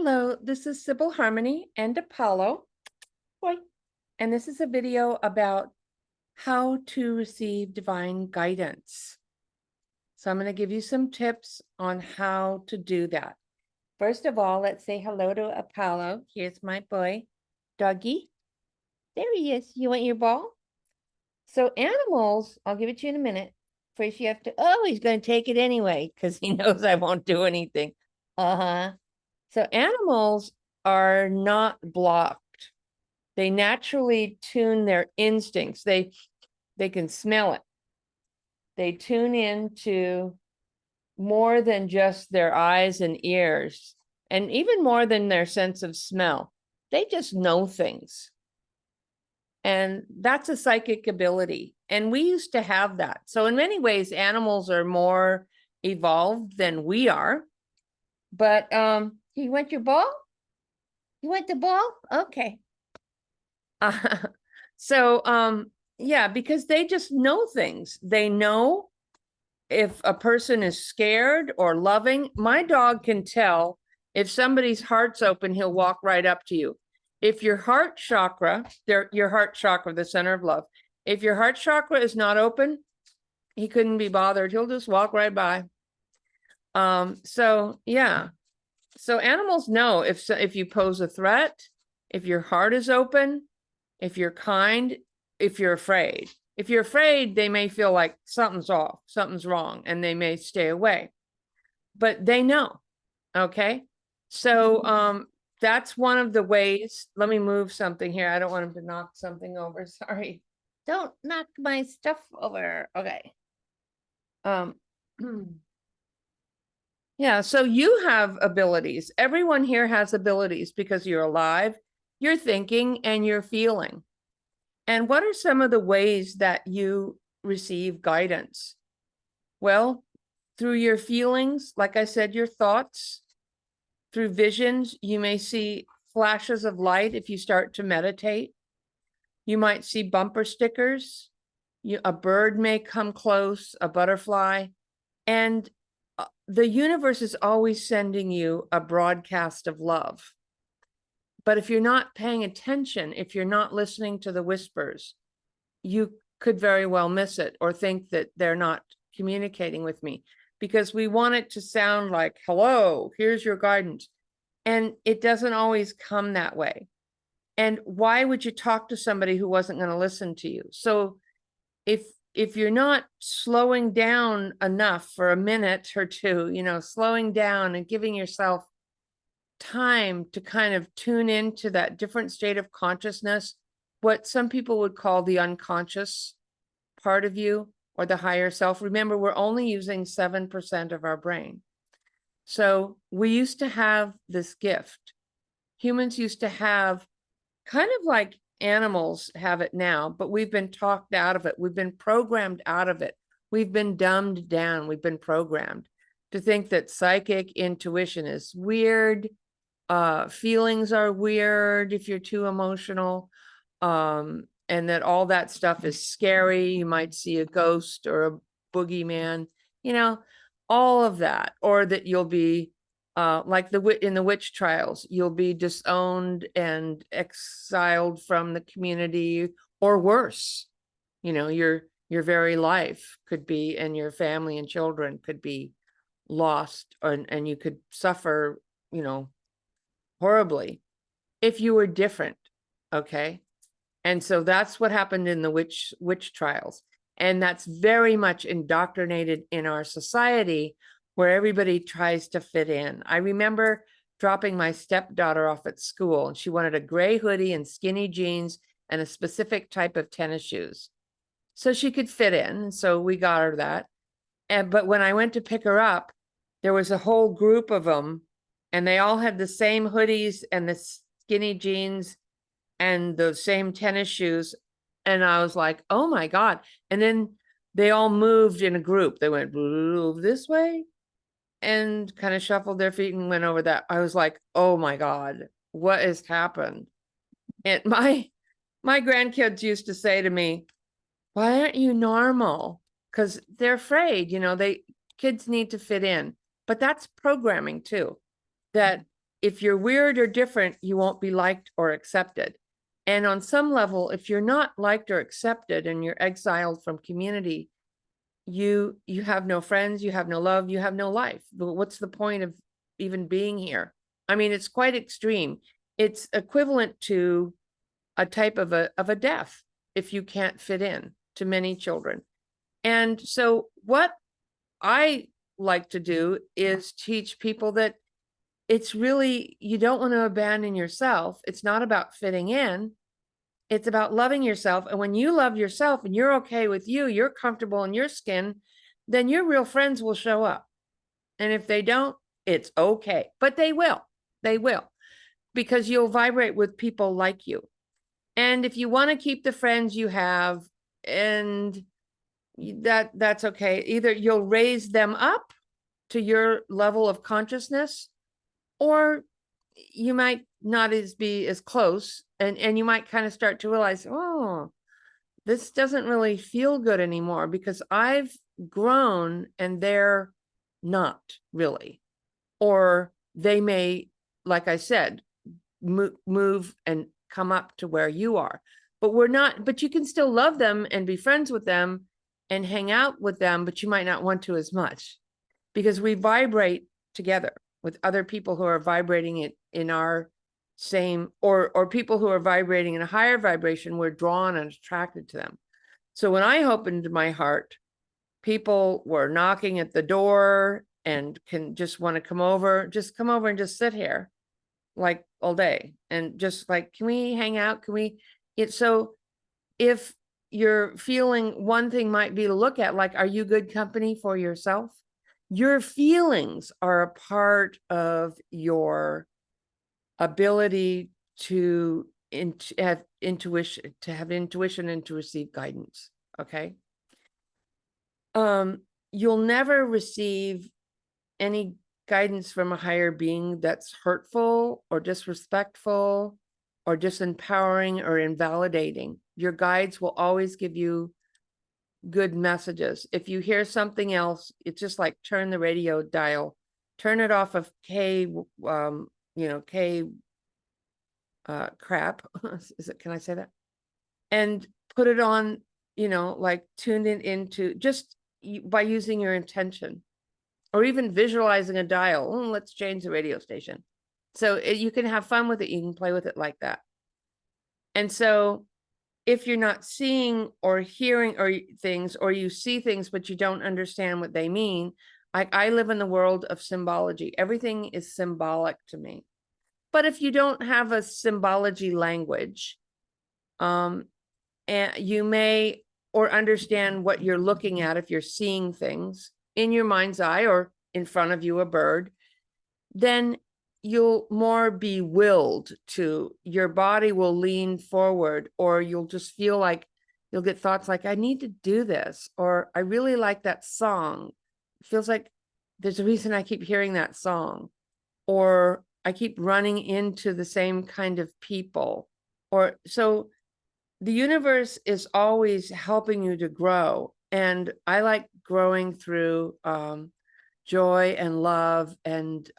Hello, this is Sibyl Harmony and Apollo. Boy. And this is a video about how to receive divine guidance. So I'm going to give you some tips on how to do that. First of all, let's say hello to Apollo. Here's my boy, Doggy. There he is. You want your ball? So animals, I'll give it to you in a minute. First you have to, oh, he's going to take it anyway because he knows I won't do anything. So animals are not blocked. They naturally tune their instincts. They can smell it. They tune into more than just their eyes and ears, and even more than their sense of smell. They just know things. And that's a psychic ability. And we used to have that. So in many ways, animals are more evolved than we are. But you want your ball? You want the ball? Okay. Yeah, because they just know things. They know if a person is scared or loving. My dog can tell if somebody's heart's open, he'll walk right up to you. If your heart chakra, your heart chakra, the center of love, if your heart chakra is not open, he couldn't be bothered. He'll just walk right by. Yeah. So animals know if you pose a threat, if your heart is open, if you're kind, if you're afraid. If you're afraid, they may feel like something's off, something's wrong, and they may stay away. But they know, okay? So that's one of the ways. Let me move something here. I don't want him to knock something over. Sorry. Don't knock my stuff over. Okay. Yeah, so you have abilities. Everyone here has abilities because you're alive, you're thinking, and you're feeling. And what are some of the ways that you receive guidance? Well, through your feelings, like I said, your thoughts. Through visions, you may see flashes of light if you start to meditate. You might see bumper stickers. A bird may come close, a butterfly. And the universe is always sending you a broadcast of love. But if you're not paying attention, if you're not listening to the whispers, you could very well miss it or think that they're not communicating with me, because we want it to sound like, hello, here's your guidance. And it doesn't always come that way. And why would you talk to somebody who wasn't going to listen to you? So if you're not slowing down enough for a minute or two, slowing down and giving yourself time to kind of tune into that different state of consciousness, what some people would call the unconscious part of you or the higher self. Remember, we're only using 7% of our brain. So we used to have this gift. Humans used to have, kind of like animals have it now, but we've been talked out of it. We've been programmed out of it. We've been dumbed down. We've been programmed to think that psychic intuition is weird. Feelings are weird if you're too emotional. And that all that stuff is scary. You might see a ghost or a boogeyman, all of that. Or that you'll be like in the witch trials, you'll be disowned and exiled from the community, or worse, your very life could be, and your family and children could be lost, and you could suffer, horribly if you were different. Okay. And so that's what happened in the witch trials. And that's very much indoctrinated in our society, where everybody tries to fit in. I remember dropping my stepdaughter off at school, and she wanted a gray hoodie and skinny jeans and a specific type of tennis shoes so she could fit in. So we got her that. But when I went to pick her up, there was a whole group of them, and they all had the same hoodies and the skinny jeans and the same tennis shoes. And I was like, oh my God. And then they all moved in a group. They went, move this way, and kind of shuffled their feet and went over that. I was like, oh my God, what has happened? And my grandkids used to say to me, why aren't you normal? Because they're afraid, kids need to fit in. But that's programming too, that if you're weird or different, you won't be liked or accepted. And on some level, if you're not liked or accepted and you're exiled from community, you have no friends, you have no love, you have no life. What's the point of even being here? I mean, it's quite extreme. It's equivalent to a type of a death if you can't fit in to many children. And so what I like to do is teach people that it's really, you don't want to abandon yourself. It's not about fitting in. It's about loving yourself. And when you love yourself and you're okay with you, you're comfortable in your skin, then your real friends will show up. And if they don't, it's okay. But they will. They will. Because you'll vibrate with people like you. And if you want to keep the friends you have, and that's okay. Either you'll raise them up to your level of consciousness, or you might not be as close, and you might kind of start to realize, oh, this doesn't really feel good anymore because I've grown and they're not really. Or they may, like I said, move and come up to where you are, but we're not, but you can still love them and be friends with them and hang out with them, but you might not want to as much because we vibrate together with other people who are vibrating it in our same, or people who are vibrating in a higher vibration. We're drawn and attracted to them. So when I opened my heart, people were knocking at the door and can just want to come over and just sit here like all day and just like, can we hang out? Can we? So if you're feeling, one thing might be to look at, like, are you good company for yourself? Your feelings are a part of your ability to have intuition and to receive guidance. Okay. You'll never receive any guidance from a higher being that's hurtful or disrespectful or disempowering or invalidating. Your guides will always give you good messages. If you hear something else, it's just like turn the radio dial, turn it off of K crap. Is it, can I say that? And put it on, like tune it into, just by using your intention, or even visualizing a dial. Let's change the radio station. So you can have fun with it. You can play with it like that. And so if you're not seeing or hearing or things, or you see things, but you don't understand what they mean, I live in the world of symbology. Everything is symbolic to me. But if you don't have a symbology language, and you may, or understand what you're looking at, if you're seeing things in your mind's eye or in front of you, a bird, then you'll more be willed to, your body will lean forward, or you'll just feel like you'll get thoughts like, I need to do this, or I really like that song. It feels like there's a reason I keep hearing that song, or I keep running into the same kind of people. Or so the universe is always helping you to grow. And I like growing through joy and love and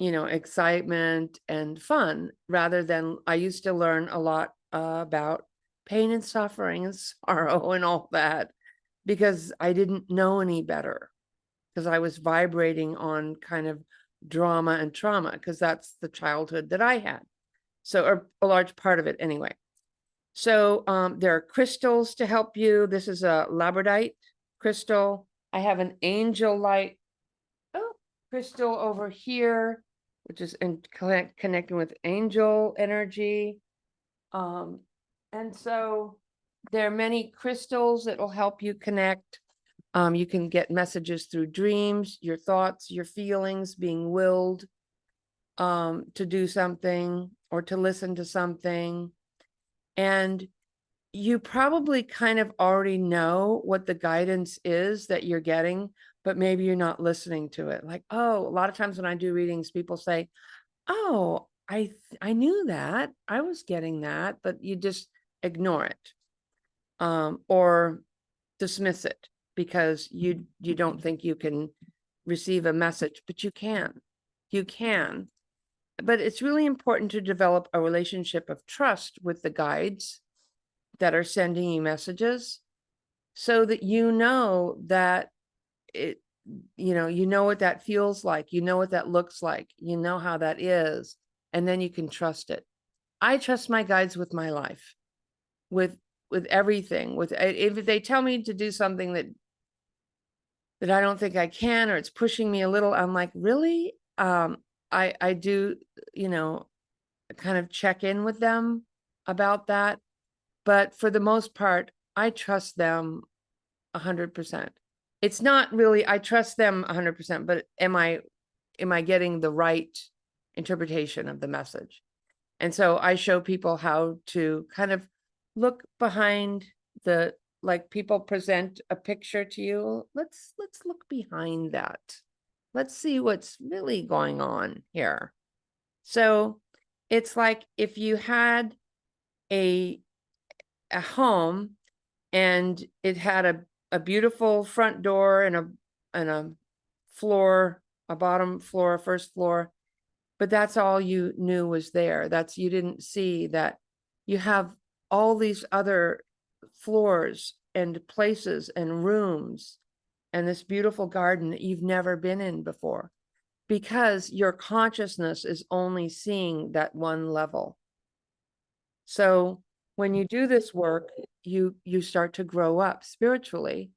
excitement and fun, rather than, I used to learn a lot about pain and suffering and sorrow and all that, because I didn't know any better, because I was vibrating on kind of drama and trauma, because that's the childhood that I had. So, or a large part of it anyway. So there are crystals to help you. This is a labradorite crystal. I have an angel light crystal over here, which is connecting with angel energy. And so there are many crystals that will help you connect. You can get messages through dreams, your thoughts, your feelings being willed to do something or to listen to something. And you probably kind of already know what the guidance is that you're getting, but maybe you're not listening to it. Like, oh, a lot of times when I do readings, people say, oh, I knew that, I was getting that, but you just ignore it or dismiss it because you don't think you can receive a message, but you can. you can. But it's really important to develop a relationship of trust with the guides that are sending you messages, so that you know that it, you know what that feels like, you know what that looks like, you know how that is, and then you can trust it. I trust my guides with my life, with everything. With, if they tell me to do something that I don't think I can, or it's pushing me a little, I'm like, really? I do, kind of check in with them about that. But for the most part, I trust them 100%. It's not really, I trust them 100%, but am I getting the right interpretation of the message? And so I show people how to kind of look behind the, like, people present a picture to you. Let's look behind that. Let's see what's really going on here. So it's like if you had a home and it had a beautiful front door and a floor, a bottom floor, a first floor, but that's all you knew was there. You didn't see that you have all these other floors and places and rooms and this beautiful garden that you've never been in before, because your consciousness is only seeing that one level. So when you do this work, you start to grow up spiritually,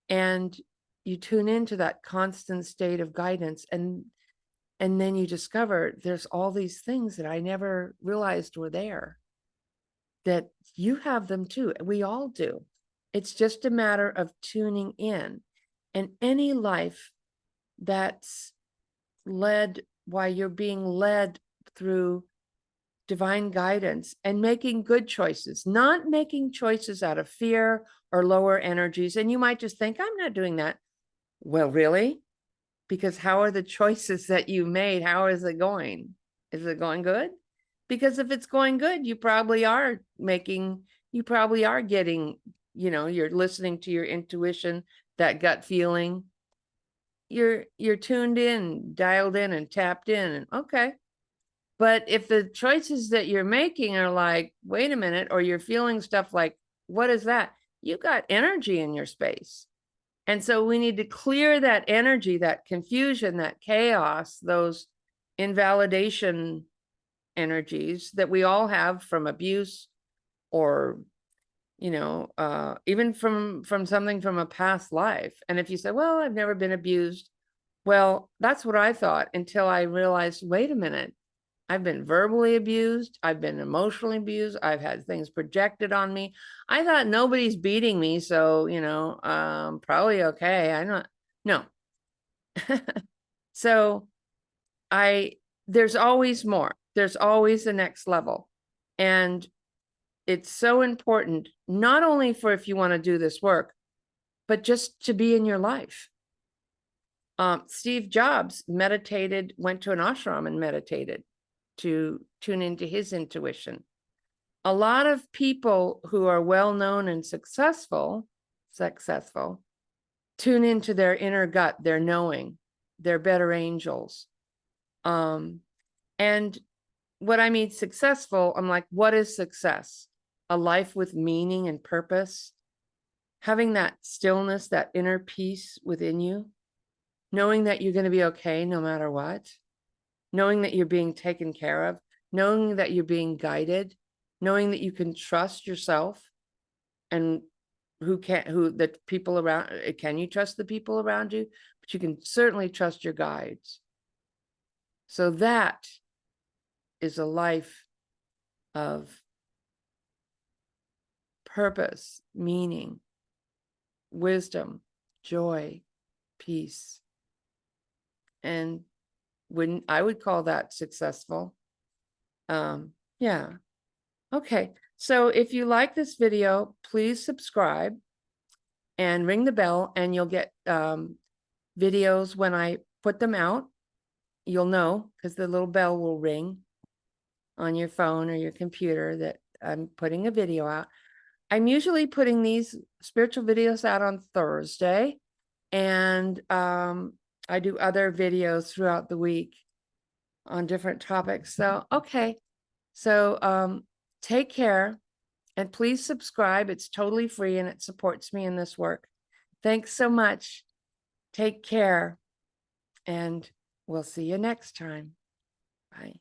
and you tune into that constant state of guidance, and then you discover there's all these things that I never realized were there, that you have them too. We all do. It's just a matter of tuning in. And any life that's led, while you're being led through divine guidance and making good choices, not making choices out of fear or lower energies. And you might just think, I'm not doing that. Well, really? Because how are the choices that you made? How is it going? Is it going good? Because if it's going good, you probably are getting, you're listening to your intuition, that gut feeling. You're tuned in, dialed in, and tapped in, and okay. But if the choices that you're making are like, wait a minute, or you're feeling stuff like, what is that? You've got energy in your space. And so we need to clear that energy, that confusion, that chaos, those invalidation energies that we all have from abuse, or, even from something from a past life. And if you say, well, I've never been abused. Well, that's what I thought, until I realized, wait a minute. I've been verbally abused. I've been emotionally abused. I've had things projected on me. I thought nobody's beating me, so, probably okay. No. So there's always more. There's always the next level. And it's so important, not only for if you want to do this work, but just to be in your life. Steve Jobs meditated, went to an ashram and meditated to tune into his intuition. A lot of people who are well-known and successful, tune into their inner gut, their knowing, their better angels. And what I mean successful, I'm like, what is success? A life with meaning and purpose, having that stillness, that inner peace within you, knowing that you're going to be okay no matter what, knowing that you're being taken care of, knowing that you're being guided, knowing that you can trust yourself, and the people around, can you trust the people around you? But you can certainly trust your guides. So that is a life of purpose, meaning, wisdom, joy, peace. And I would call that successful. Yeah. Okay. So if you like this video, please subscribe and ring the bell, and you'll get videos when I put them out. You'll know, because the little bell will ring on your phone or your computer that I'm putting a video out. I'm usually putting these spiritual videos out on Thursday, and I do other videos throughout the week. on different topics. So, okay. So take care and please subscribe. It's totally free and it supports me in this work. Thanks so much. Take care and we'll see you next time. Bye.